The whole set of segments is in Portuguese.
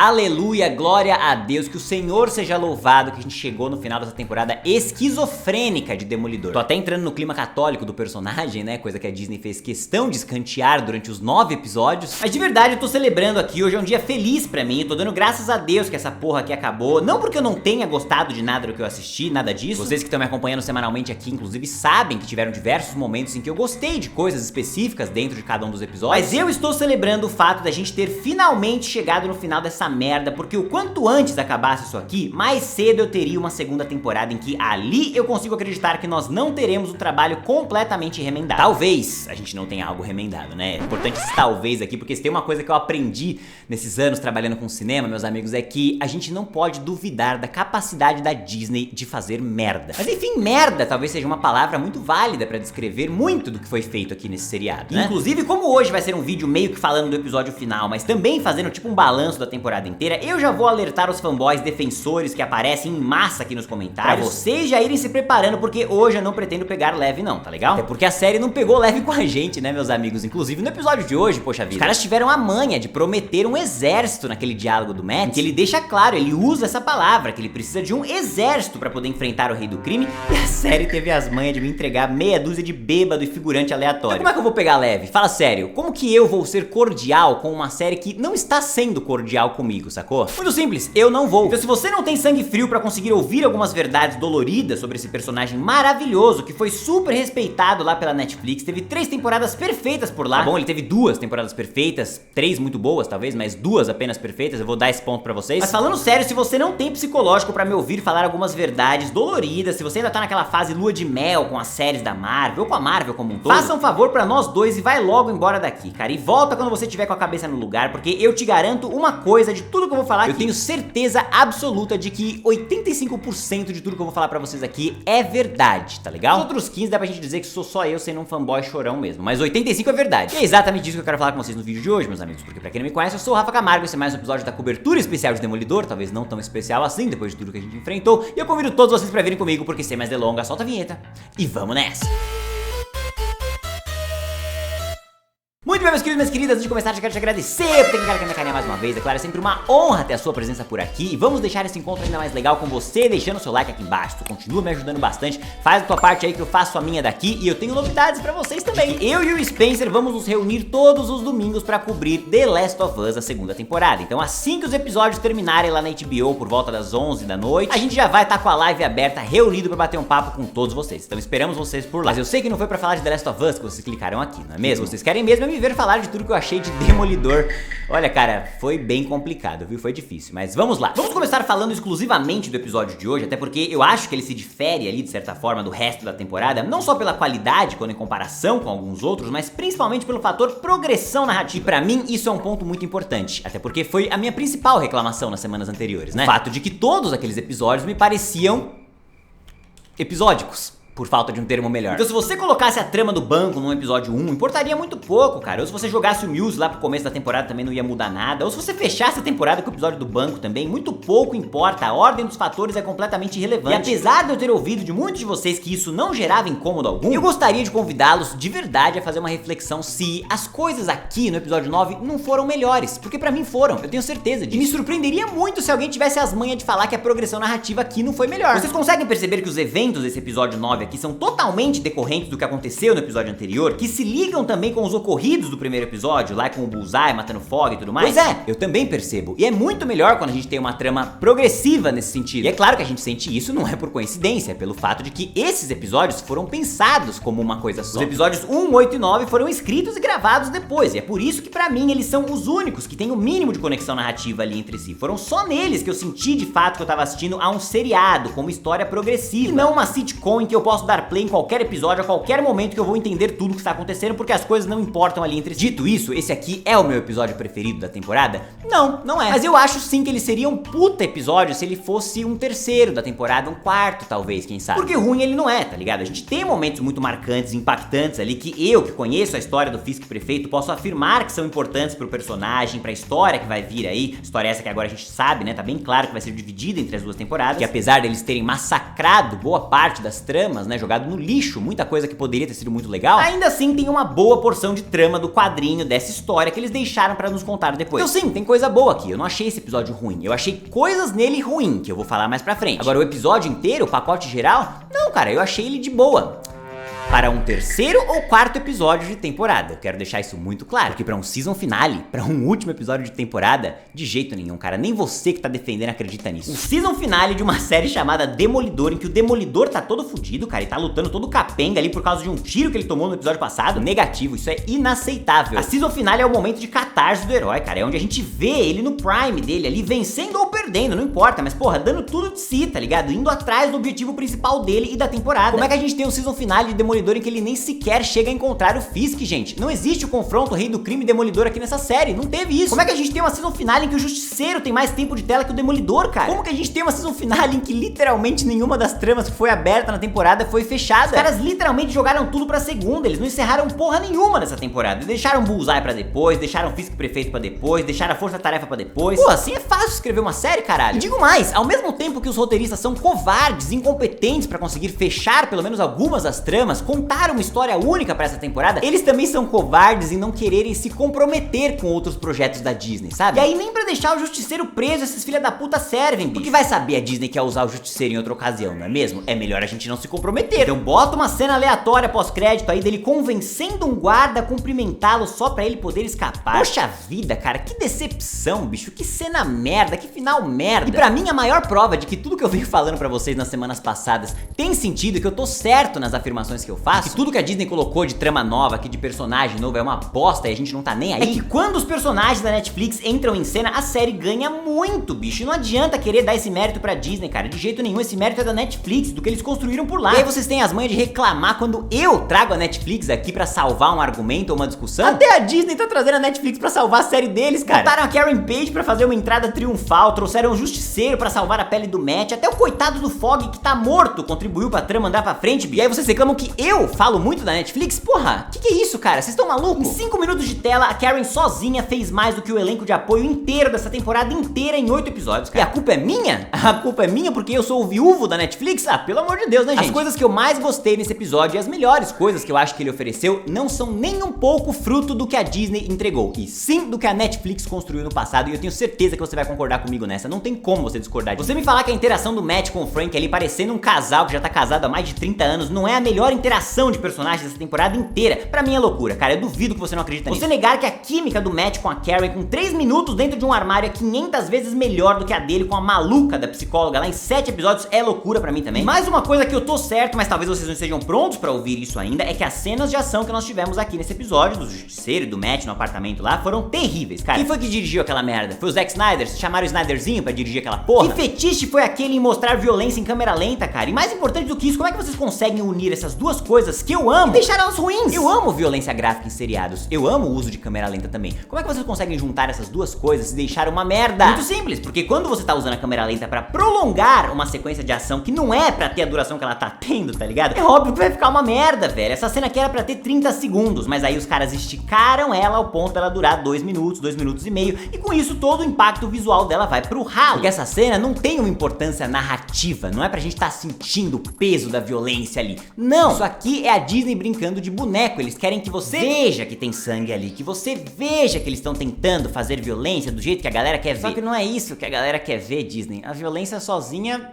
Aleluia, glória a Deus, que o Senhor seja louvado que a gente chegou no final dessa temporada esquizofrênica de Demolidor. Tô até entrando no clima católico do personagem, né, coisa que a Disney fez questão de escantear durante os 9 episódios. Mas de verdade eu tô celebrando aqui, hoje é um dia feliz pra mim, eu tô dando graças a Deus que essa porra aqui acabou. Não porque eu não tenha gostado de nada do que eu assisti, nada disso. Vocês que estão me acompanhando semanalmente aqui, inclusive, sabem que tiveram diversos momentos em que eu gostei de coisas específicas dentro de cada um dos episódios. Mas eu estou celebrando o fato da gente ter finalmente chegado no final dessa merda, porque o quanto antes acabasse isso aqui, mais cedo eu teria uma segunda temporada em que ali eu consigo acreditar que nós não teremos o trabalho completamente remendado. Talvez a gente não tenha algo remendado, né? É importante esse talvez aqui, porque se tem uma coisa que eu aprendi nesses anos trabalhando com cinema, meus amigos, é que a gente não pode duvidar da capacidade da Disney de fazer merda. Mas enfim, merda talvez seja uma palavra muito válida pra descrever muito do que foi feito aqui nesse seriado, né? Inclusive, como hoje vai ser um vídeo meio que falando do episódio final, mas também fazendo tipo um balanço da temporada inteira, eu já vou alertar os fanboys defensores que aparecem em massa aqui nos comentários, pra vocês já irem se preparando, porque hoje eu não pretendo pegar leve não, tá legal? É porque a série não pegou leve com a gente, né, meus amigos? Inclusive no episódio de hoje, poxa vida, os caras tiveram a manha de prometer um exército naquele diálogo do Matt, em que ele deixa claro, ele usa essa palavra, que ele precisa de um exército pra poder enfrentar o rei do crime, e a série teve as manhas de me entregar meia dúzia de bêbado e figurante aleatório. Então como é que eu vou pegar leve? Fala sério, como que eu vou ser cordial com uma série que não está sendo cordial comigo, sacou? Muito simples, eu não vou. Então se você não tem sangue frio pra conseguir ouvir algumas verdades doloridas sobre esse personagem maravilhoso, que foi super respeitado lá pela Netflix, teve 3 temporadas perfeitas por lá, tá bom, ele teve 2 temporadas perfeitas, 3 muito boas talvez, mas 2 apenas perfeitas, eu vou dar esse ponto pra vocês. Mas falando sério, se você não tem psicológico pra me ouvir falar algumas verdades doloridas, se você ainda tá naquela fase lua de mel com as séries da Marvel, ou com a Marvel como um todo, faça um favor pra nós dois e vai logo embora daqui, cara, e volta quando você tiver com a cabeça no lugar, porque eu te garanto uma coisa de tudo que eu vou falar aqui, eu tenho certeza absoluta de que 85% de tudo que eu vou falar pra vocês aqui é verdade, tá legal? Os outros 15 dá pra gente dizer que sou só eu sendo um fanboy chorão mesmo, mas 85 é verdade. E é exatamente isso que eu quero falar com vocês no vídeo de hoje, meus amigos, porque pra quem não me conhece, eu sou o Rafa Camargo, esse é mais um episódio da cobertura especial de Demolidor, talvez não tão especial assim, depois de tudo que a gente enfrentou, e eu convido todos vocês pra virem comigo, porque sem mais delongas, solta a vinheta e vamos nessa! Muito bem, meus queridos e minhas queridas, antes de começar, eu quero te agradecer por ter clicado aqui na minha carinha mais uma vez. É claro, é sempre uma honra ter a sua presença por aqui. E vamos deixar esse encontro ainda mais legal com você, deixando o seu like aqui embaixo. Tu continua me ajudando bastante, faz a tua parte aí que eu faço a minha daqui. E eu tenho novidades pra vocês também. Eu e o Spencer vamos nos reunir todos os domingos pra cobrir The Last of Us, a segunda temporada. Então assim que os episódios terminarem lá na HBO, por volta das 11 da noite, a gente já vai estar com a live aberta, reunido pra bater um papo com todos vocês. Então esperamos vocês por lá. Mas eu sei que não foi pra falar de The Last of Us que vocês clicaram aqui, não é mesmo? Vocês querem mesmo me ver falar de tudo que eu achei de Demolidor. Olha, cara, foi bem complicado, viu? Foi difícil, mas vamos lá. Vamos começar falando exclusivamente do episódio de hoje, até porque eu acho que ele se difere ali, de certa forma, do resto da temporada, não só pela qualidade, quando em comparação com alguns outros, mas principalmente pelo fator progressão narrativa. Pra mim, isso é um ponto muito importante, até porque foi a minha principal reclamação nas semanas anteriores, né? O fato de que todos aqueles episódios me pareciam episódicos, por falta de um termo melhor. Então se você colocasse a trama do banco num episódio 1, importaria muito pouco, cara. Ou se você jogasse o Muse lá pro começo da temporada, também não ia mudar nada. Ou se você fechasse a temporada com o episódio do banco também, muito pouco importa. A ordem dos fatores é completamente irrelevante. E apesar de eu ter ouvido de muitos de vocês que isso não gerava incômodo algum, eu gostaria de convidá-los de verdade a fazer uma reflexão se as coisas aqui no episódio 9 não foram melhores. Porque pra mim foram, eu tenho certeza disso. E me surpreenderia muito se alguém tivesse as manhas de falar que a progressão narrativa aqui não foi melhor. Vocês conseguem perceber que os eventos desse episódio 9 aqui são totalmente decorrentes do que aconteceu no episódio anterior, que se ligam também com os ocorridos do primeiro episódio, lá com o Bullseye matando Fog e tudo mais? Pois é, eu também percebo. E é muito melhor quando a gente tem uma trama progressiva nesse sentido. E é claro que a gente sente isso não é por coincidência, é pelo fato de que esses episódios foram pensados como uma coisa só. Os episódios 1, 8 e 9 foram escritos e gravados depois, e é por isso que pra mim eles são os únicos que têm o mínimo de conexão narrativa ali entre si. Foram só neles que eu senti de fato que eu tava assistindo a um seriado, com uma história progressiva, e não uma sitcom em que eu posso dar play em qualquer episódio, a qualquer momento que eu vou entender tudo que está acontecendo, porque as coisas não importam ali entre si. Dito isso, esse aqui é o meu episódio preferido da temporada? Não, não é. Mas eu acho sim que ele seria um puta episódio se ele fosse um terceiro da temporada, um quarto talvez, quem sabe. Porque ruim ele não é, tá ligado? A gente tem momentos muito marcantes, impactantes ali, que eu, que conheço a história do Fisk Prefeito, posso afirmar que são importantes pro personagem, pra história que vai vir aí. História essa que agora a gente sabe, né? Tá bem claro que vai ser dividida entre as duas temporadas, que apesar deles terem massacrado boa parte das tramas tramas, né, jogado no lixo, muita coisa que poderia ter sido muito legal, ainda assim tem uma boa porção de trama do quadrinho dessa história que eles deixaram pra nos contar depois. Então sim, tem coisa boa aqui, eu não achei esse episódio ruim, eu achei coisas nele ruim, que eu vou falar mais pra frente. Agora o episódio inteiro, o pacote geral, não cara, eu achei ele de boa. Para um terceiro ou quarto episódio de temporada. Eu quero deixar isso muito claro, porque para um season finale, para um último episódio de temporada, de jeito nenhum, cara, nem você que tá defendendo acredita nisso. Um season finale de uma série chamada Demolidor, em que o Demolidor tá todo fudido, cara, e tá lutando todo capenga ali por causa de um tiro que ele tomou no episódio passado. Negativo, isso é inaceitável. A season finale é o momento de catarse do herói, cara, é onde a gente vê ele no prime dele ali, vencendo ou perdendo, não importa, mas porra, dando tudo de si, tá ligado? Indo atrás do objetivo principal dele e da temporada. Como é que a gente tem um season finale de Demolidor em que ele nem sequer chega a encontrar o Fisk, gente? Não existe o confronto Rei do Crime e Demolidor aqui nessa série, não teve isso. Como é que a gente tem uma season finale em que o Justiceiro tem mais tempo de tela que o Demolidor, cara? Como que a gente tem uma season finale em que literalmente nenhuma das tramas que foi aberta na temporada foi fechada? Os caras literalmente jogaram tudo pra segunda, eles não encerraram porra nenhuma nessa temporada. Deixaram Bullseye pra depois, deixaram Fisk Prefeito pra depois, deixaram a Força Tarefa pra depois. Pô, assim é fácil escrever uma série, caralho. E digo mais, ao mesmo tempo que os roteiristas são covardes, incompetentes pra conseguir fechar pelo menos algumas das tramas, contar uma história única pra essa temporada, eles também são covardes em não quererem se comprometer com outros projetos da Disney, sabe? E aí nem pra deixar o Justiceiro preso esses filha da puta servem, bicho. Porque vai saber a Disney quer usar o Justiceiro em outra ocasião, não é mesmo? É melhor a gente não se comprometer. Então bota uma cena aleatória pós-crédito aí dele convencendo um guarda a cumprimentá-lo só pra ele poder escapar. Poxa vida, cara, que decepção, bicho, que cena merda, que final merda. E pra mim a maior prova de que tudo que eu venho falando pra vocês nas semanas passadas tem sentido e que eu tô certo nas afirmações que eu faço, que tudo que a Disney colocou de trama nova aqui, de personagem novo, é uma bosta e a gente não tá nem aí, é que quando os personagens da Netflix entram em cena, a série ganha muito, bicho. E não adianta querer dar esse mérito pra Disney, cara, de jeito nenhum. Esse mérito é da Netflix, do que eles construíram por lá. E aí vocês têm as manhas de reclamar quando eu trago a Netflix aqui pra salvar um argumento ou uma discussão. Até a Disney tá trazendo a Netflix pra salvar a série deles, cara. Botaram a Karen Page pra fazer uma entrada triunfal, trouxeram o Justiceiro pra salvar a pele do Matt, até o coitado do Fog, que tá morto, contribuiu pra trama andar pra frente, bicho. E aí vocês reclamam que eu falo muito da Netflix? Porra, que é isso, cara? Vocês estão malucos? Em 5 minutos de tela, a Karen sozinha fez mais do que o elenco de apoio inteiro dessa temporada inteira em 8 episódios, cara. E a culpa é minha? A culpa é minha porque eu sou o viúvo da Netflix? Ah, pelo amor de Deus, né, gente? As coisas que eu mais gostei nesse episódio e as melhores coisas que eu acho que ele ofereceu não são nem um pouco fruto do que a Disney entregou, e sim do que a Netflix construiu no passado, e eu tenho certeza que você vai concordar comigo nessa, não tem como você discordar disso. Você me falar que a interação do Matt com o Frank ali, parecendo um casal que já tá casado há mais de 30 anos, não é a melhor interação de personagens dessa temporada inteira, pra mim é loucura, cara, eu duvido que você não acredita nisso. Você negar que a química do Matt com a Karen com 3 minutos dentro de um armário é 500 vezes melhor do que a dele com a maluca da psicóloga lá em 7 episódios é loucura pra mim também. Mais uma coisa que eu tô certo, mas talvez vocês não estejam prontos pra ouvir isso ainda, é que as cenas de ação que nós tivemos aqui nesse episódio, do Justiceiro e do Matt no apartamento lá, foram terríveis, cara. Quem foi que dirigiu aquela merda? Foi o Zack Snyder? Vocês chamaram o Snyderzinho pra dirigir aquela porra? Que fetiche foi aquele em mostrar violência em câmera lenta, cara? E mais importante do que isso, como é que vocês conseguem unir essas duas coisas que eu amo e deixar elas ruins? Eu amo violência gráfica em seriados, eu amo o uso de câmera lenta também. Como é que vocês conseguem juntar essas duas coisas e deixar uma merda? Muito simples, porque quando você tá usando a câmera lenta pra prolongar uma sequência de ação que não é pra ter a duração que ela tá tendo, tá ligado? É óbvio que vai ficar uma merda, velho. Essa cena aqui era pra ter 30 segundos, mas aí os caras esticaram ela ao ponto dela durar 2 minutos, 2 minutos e meio, e com isso todo o impacto visual dela vai pro ralo. Porque essa cena não tem uma importância narrativa, não é pra gente tá sentindo o peso da violência ali. Não, isso aqui é a Disney brincando de boneco. Eles querem que você veja que tem sangue ali, que você veja que eles estão tentando fazer violência do jeito que a galera quer ver. Só que não é isso que a galera quer ver, Disney. A violência sozinha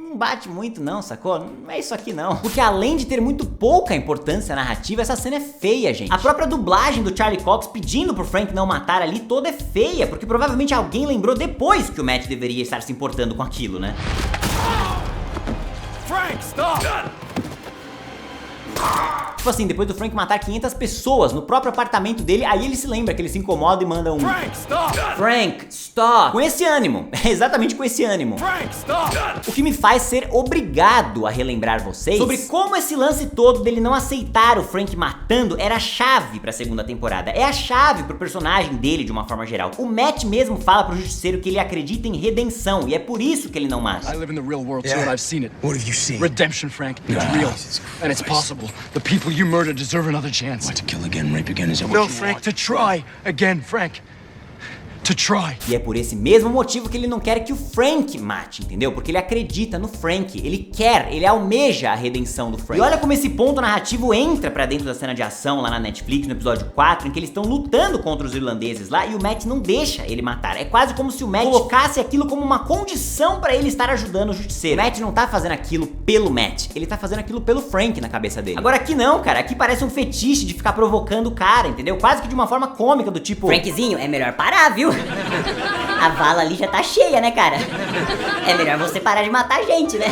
não bate muito não, sacou? Não é isso aqui não. Porque além de ter muito pouca importância narrativa, essa cena é feia, gente. A própria dublagem do Charlie Cox pedindo pro Frank não matar ali toda é feia, porque provavelmente alguém lembrou depois que o Matt deveria estar se importando com aquilo, né? Frank, stop! Tipo assim, depois do Frank matar 500 pessoas no próprio apartamento dele, aí ele se lembra que ele se incomoda e manda um Frank, stop! Frank, stop! Com esse ânimo, exatamente com esse ânimo. Frank, stop! O que me faz ser obrigado a relembrar vocês sobre como esse lance todo dele não aceitar o Frank matando era a chave pra segunda temporada. É a chave pro personagem dele de uma forma geral. O Matt mesmo fala pro Justiceiro que ele acredita em redenção e é por isso que ele não mata. I live in the real world, so I've seen it. What have you seen? Redemption, Frank. It's real. And it's possible. The people you murdered deserve another chance. What, to kill again, rape again? Is that what you want? No, Frank, to try again, Frank. to try. E é por esse mesmo motivo que ele não quer que o Frank mate, entendeu? Porque ele acredita no Frank, ele almeja a redenção do Frank. E olha como esse ponto narrativo entra pra dentro da cena de ação lá na Netflix, no episódio 4, em que eles estão lutando contra os irlandeses lá e o Matt não deixa ele matar. É quase como se o Matt colocasse aquilo como uma condição pra ele estar ajudando o justiceiro. O Matt não tá fazendo aquilo pelo Matt, ele tá fazendo aquilo pelo Frank na cabeça dele. Agora aqui não, cara, aqui parece um fetiche de ficar provocando o cara, entendeu? Quase que de uma forma cômica, do tipo... Frankzinho, é melhor parar, viu? A vala ali já tá cheia, né, cara? É melhor você parar de matar gente, né?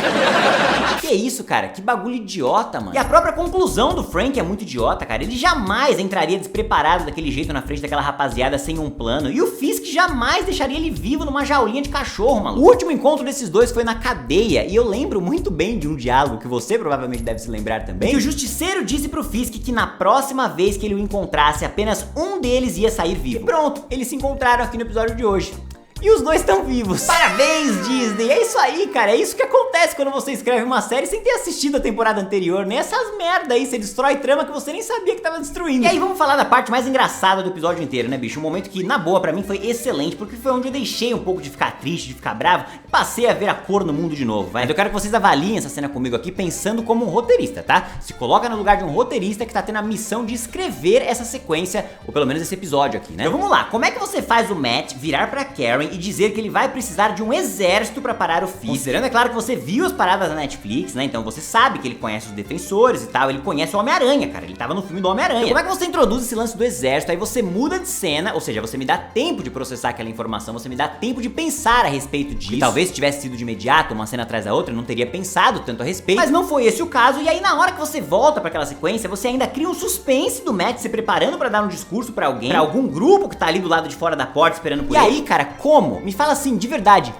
Que isso, cara? Que bagulho idiota, mano. E a própria conclusão do Frank é muito idiota, cara. Ele jamais entraria despreparado daquele jeito na frente daquela rapaziada sem um plano. E o Fisk jamais deixaria ele vivo numa jaulinha de cachorro, mano. O último encontro desses dois foi na cadeia. E eu lembro muito bem de um diálogo que você provavelmente deve se lembrar também. Que o justiceiro disse pro Fisk que na próxima vez que ele o encontrasse, apenas um deles ia sair vivo. E pronto, eles se encontraram aqui no episódio de hoje. E os dois estão vivos. Parabéns, Disney. É isso aí, cara. É isso que acontece quando você escreve uma série sem ter assistido a temporada anterior, né? Essas merda aí, você destrói trama que você nem sabia que tava destruindo. E aí vamos falar da parte mais engraçada do episódio inteiro, né, bicho? Um momento que, na boa, pra mim foi excelente, porque foi onde eu deixei um pouco de ficar triste, de ficar bravo, e passei a ver a cor no mundo de novo, vai? Eu quero que vocês avaliem essa cena comigo aqui pensando como um roteirista, tá? Se coloca no lugar de um roteirista que tá tendo a missão de escrever essa sequência, ou pelo menos esse episódio aqui, né? Então vamos lá, como é que você faz o Matt virar pra Karen e dizer que ele vai precisar de um exército pra parar o Fisk? Considerando, é claro, que você viu as paradas da Netflix, né? Então você sabe que ele conhece os defensores e tal, ele conhece o Homem-Aranha, cara, ele tava no filme do Homem-Aranha. Então, como é que você introduz esse lance do exército? Aí você muda de cena, ou seja, você me dá tempo de processar aquela informação, você me dá tempo de pensar a respeito disso. E talvez se tivesse sido de imediato, uma cena atrás da outra, eu não teria pensado tanto a respeito, mas não foi esse o caso. E aí na hora que você volta pra aquela sequência, você ainda cria um suspense do Matt se preparando pra dar um discurso pra alguém, pra algum grupo que tá ali do lado de fora da porta esperando por ele. E aí, cara, como? Me fala assim, de verdade,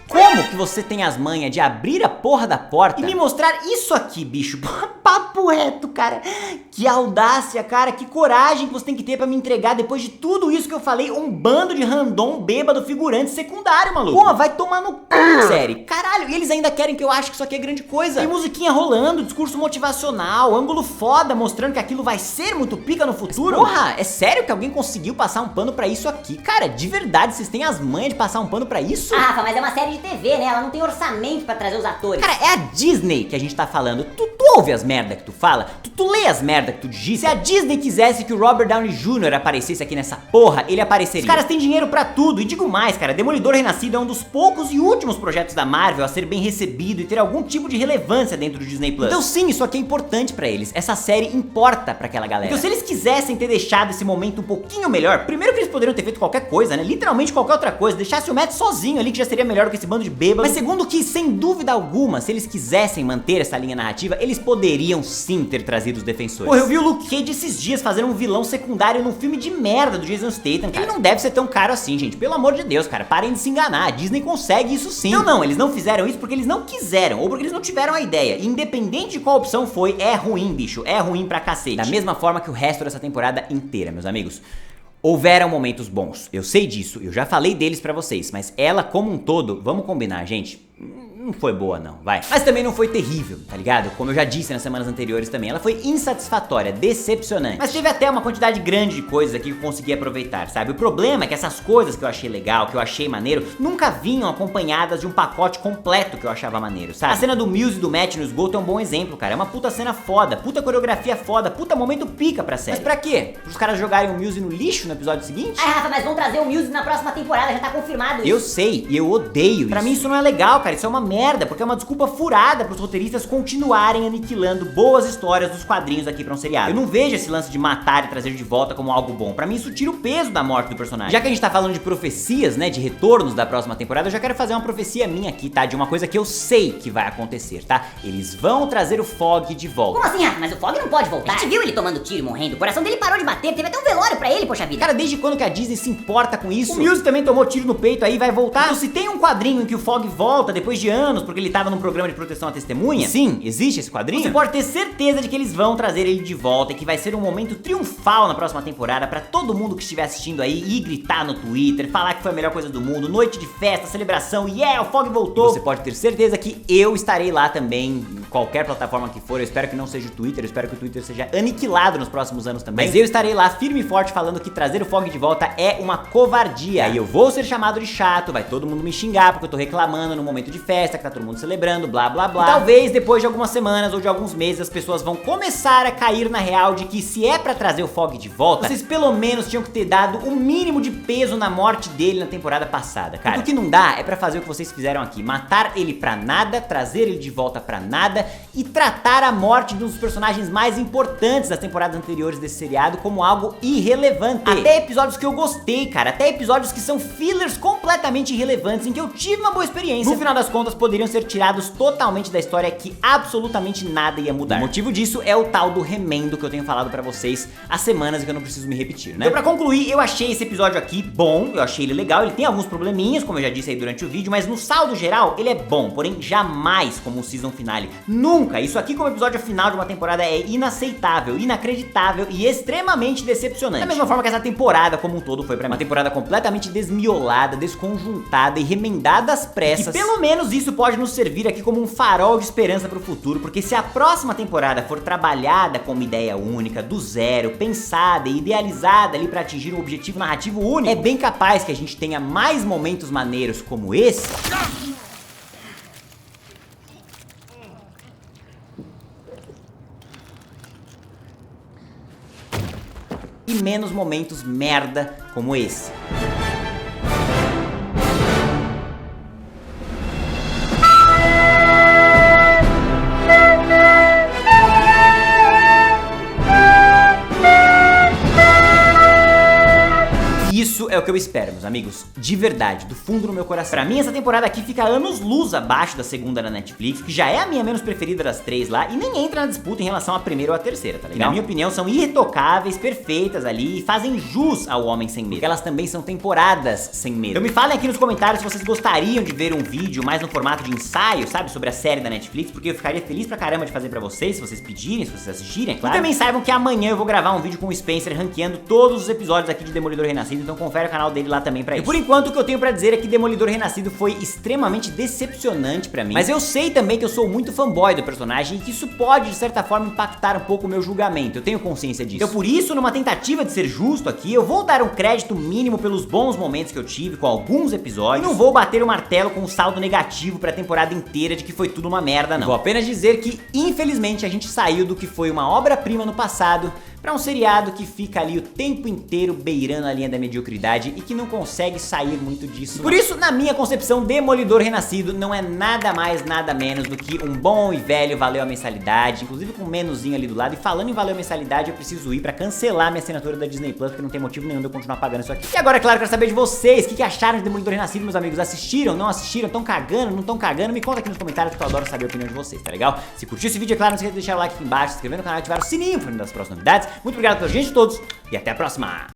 como que você tem as manhas de abrir a porra da porta e me mostrar isso aqui, bicho? Papo reto, cara. Que audácia, cara. Que coragem que você tem que ter pra me entregar, depois de tudo isso que eu falei, um bando de random bêbado figurante secundário, maluco. Pô, vai tomar no c... sério. Caralho, e eles ainda querem que eu ache que isso aqui é grande coisa. Tem musiquinha rolando, discurso motivacional, ângulo foda, mostrando que aquilo vai ser muito pica no futuro. Porra, é sério que alguém conseguiu passar um pano pra isso aqui? Cara, de verdade, vocês têm as manhas de passar um pano pra isso? Ah, Rafa, mas é uma série de TV, né? Ela não tem orçamento pra trazer os atores. Cara, é a Disney que a gente tá falando. Tu ouve as merda que tu fala? Tu lê as merda que tu digita? Se a Disney quisesse que o Robert Downey Jr. aparecesse aqui nessa porra, ele apareceria. Os caras têm dinheiro pra tudo. E digo mais, cara, Demolidor Renascido é um dos poucos e últimos projetos da Marvel a ser bem recebido e ter algum tipo de relevância dentro do Disney Plus. Então sim, isso aqui é importante pra eles. Essa série importa pra aquela galera. Então se eles quisessem ter deixado esse momento um pouquinho melhor, primeiro que eles poderiam ter feito qualquer coisa, né? Literalmente qualquer outra coisa. Deixasse o Matt sozinho ali, que já seria melhor do que esse bando de bêbados. Mas segundo que, sem dúvida alguma, se eles quisessem manter essa linha narrativa, eles poderiam sim ter trazido os defensores. Pô, eu vi o Luke Cage esses dias fazendo um vilão secundário num filme de merda do Jason Statham, cara. Ele não deve ser tão caro assim, gente. Pelo amor de Deus, cara. Parem de se enganar. A Disney consegue isso sim. Então não, eles não fizeram isso porque eles não quiseram, ou porque eles não tiveram a ideia. E independente de qual opção foi, é ruim, bicho. É ruim pra cacete. Da mesma forma que o resto dessa temporada inteira, meus amigos. Houveram momentos bons, eu sei disso, eu já falei deles pra vocês, mas ela como um todo, vamos combinar, gente, não foi boa não, vai. Mas também não foi terrível, tá ligado? Como eu já disse nas semanas anteriores também, ela foi insatisfatória, decepcionante. Mas teve até uma quantidade grande de coisas aqui que eu consegui aproveitar, sabe? O problema é que essas coisas que eu achei legal, que eu achei maneiro, nunca vinham acompanhadas de um pacote completo que eu achava maneiro, sabe? A cena do Mills e do Matt no esgoto é um bom exemplo, cara. É uma puta cena foda, puta coreografia foda, puta momento pica pra série. Mas pra quê? Os caras jogarem o Mills no lixo no episódio seguinte? Ai, Rafa, mas vão trazer o Mills na próxima temporada, já tá confirmado isso. Eu sei, e eu odeio isso. Pra mim isso não é legal, cara, isso é uma merda, porque é uma desculpa furada pros roteiristas continuarem aniquilando boas histórias dos quadrinhos aqui pra um seriado. Eu não vejo esse lance de matar e trazer de volta como algo bom. Pra mim isso tira o peso da morte do personagem. Já que a gente tá falando de profecias, né, de retornos da próxima temporada, eu já quero fazer uma profecia minha aqui, tá? De uma coisa que eu sei que vai acontecer, tá? Eles vão trazer o Fog de volta. Como assim, Rafa? Mas o Fog não pode voltar. A gente viu ele tomando tiro e morrendo, o coração dele parou de bater, teve até um velório pra ele, poxa vida. Cara, desde quando que a Disney se importa com isso? O Mills também tomou tiro no peito aí, vai voltar. Então se tem um quadrinho em que o Fog volta depois de anos, porque ele tava num programa de proteção à testemunha, sim, existe esse quadrinho, você pode ter certeza de que eles vão trazer ele de volta e que vai ser um momento triunfal na próxima temporada pra todo mundo que estiver assistindo aí ir gritar no Twitter, falar que foi a melhor coisa do mundo, noite de festa, celebração, yeah, o Fog voltou. E você pode ter certeza que eu estarei lá também qualquer plataforma que for. Eu espero que não seja o Twitter, eu espero que o Twitter seja aniquilado nos próximos anos também. Mas eu estarei lá firme e forte falando que trazer o Fog de volta é uma covardia. Aí eu vou ser chamado de chato, vai todo mundo me xingar porque eu tô reclamando no momento de festa, que tá todo mundo celebrando, blá blá blá. E talvez depois de algumas semanas ou de alguns meses as pessoas vão começar a cair na real de que se é pra trazer o Fog de volta, vocês pelo menos tinham que ter dado o mínimo de peso na morte dele na temporada passada, cara. Porque o que não dá é pra fazer o que vocês fizeram aqui, matar ele pra nada, trazer ele de volta pra nada e tratar a morte de um dos personagens mais importantes das temporadas anteriores desse seriado como algo irrelevante. Até episódios que eu gostei, cara, até episódios que são fillers completamente irrelevantes, em que eu tive uma boa experiência, no final das contas poderiam ser tirados totalmente da história, que absolutamente nada ia mudar. O motivo disso é o tal do remendo que eu tenho falado pra vocês há semanas e que eu não preciso me repetir, né? Então, pra concluir, eu achei esse episódio aqui bom, eu achei ele legal, ele tem alguns probleminhas, como eu já disse aí durante o vídeo, mas no saldo geral ele é bom, porém jamais como o season finale. Nunca! Isso aqui como episódio final de uma temporada é inaceitável, inacreditável e extremamente decepcionante. Da mesma forma que essa temporada como um todo foi pra mim. Uma temporada completamente desmiolada, desconjuntada e remendada às pressas. E pelo menos isso pode nos servir aqui como um farol de esperança pro futuro, porque se a próxima temporada for trabalhada com uma ideia única, do zero, pensada e idealizada ali pra atingir um objetivo narrativo único, é bem capaz que a gente tenha mais momentos maneiros como esse e menos momentos merda como esse. Isso é o que eu espero, meus amigos, de verdade, do fundo do meu coração. Pra mim, essa temporada aqui fica anos-luz abaixo da segunda da Netflix, que já é a minha menos preferida das três lá, e nem entra na disputa em relação à primeira ou à terceira, tá legal? Na minha opinião, são irretocáveis, perfeitas ali, e fazem jus ao Homem Sem Medo, porque elas também são temporadas sem medo. Então me falem aqui nos comentários se vocês gostariam de ver um vídeo mais no formato de ensaio, sabe, sobre a série da Netflix, porque eu ficaria feliz pra caramba de fazer pra vocês, se vocês pedirem, se vocês assistirem, é claro. E também saibam que amanhã eu vou gravar um vídeo com o Spencer ranqueando todos os episódios aqui de Demolidor Renascido, então confere o canal dele lá também pra isso. E por enquanto o que eu tenho pra dizer é que Demolidor Renascido foi extremamente decepcionante pra mim, mas eu sei também que eu sou muito fanboy do personagem e que isso pode de certa forma impactar um pouco o meu julgamento, eu tenho consciência disso. Então por isso, numa tentativa de ser justo aqui, eu vou dar um crédito mínimo pelos bons momentos que eu tive com alguns episódios, e não vou bater o martelo com um saldo negativo pra temporada inteira de que foi tudo uma merda, não. Vou apenas dizer que infelizmente a gente saiu do que foi uma obra-prima no passado pra um seriado que fica ali o tempo inteiro beirando a linha da mediocridade e que não consegue sair muito disso. Por isso, na minha concepção, Demolidor Renascido não é nada mais, nada menos do que um bom e velho valeu a mensalidade, inclusive com um menuzinho ali do lado. E falando em valeu a mensalidade, eu preciso ir pra cancelar minha assinatura da Disney Plus, porque não tem motivo nenhum de eu continuar pagando isso aqui. E agora, é claro, eu quero saber de vocês, o que acharam de Demolidor Renascido, meus amigos? Assistiram, não assistiram, tão cagando, não tão cagando? Me conta aqui nos comentários, porque eu adoro saber a opinião de vocês, tá legal? Se curtiu esse vídeo, é claro, não se esqueça de deixar o like aqui embaixo, se inscrever no canal e ativar o sininho pra não das próximas novidades. Muito obrigado pela gente todos e até a próxima!